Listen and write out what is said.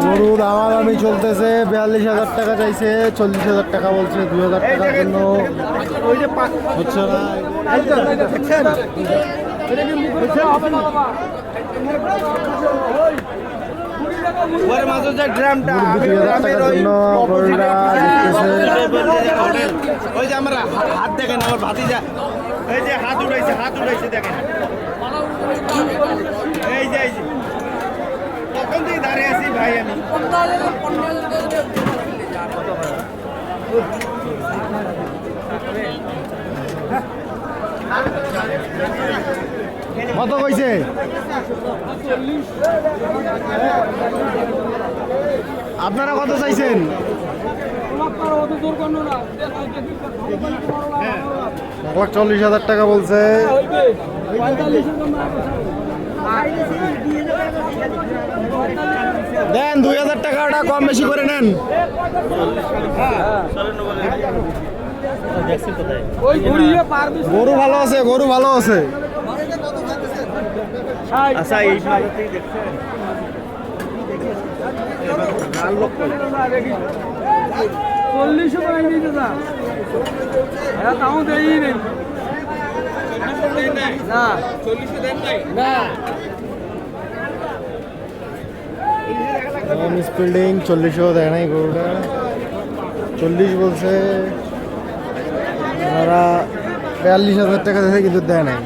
গরুর দামাদামি চলতেছে, 42,000 টাকা চাইছে, 40,000 টাকা বলছে, 2,000 টাকার জন্য হচ্ছে না। ওই যে আমরা হাত দেখেন, আমার ভাতিজা এই যে হাত উঠাইছে দেখেন, এই যে তখন থেকে দাঁড়িয়ে আছি ভাই আমি। কত কইছে? আপনারা কত চাইছেন? 1,40,000 টাকা বলছে। দেন 2,000 টাকাটা কম বেশি করে নেন। গরু ভালো আছে, গরু ভালো আছে। আচ্ছা এই স্পিল্ডিং 40ও দেয় নাই গরুটা, 40 বলছে। ওনারা 42,000 টাকা দিয়েছে কিন্তু দেয় নাই।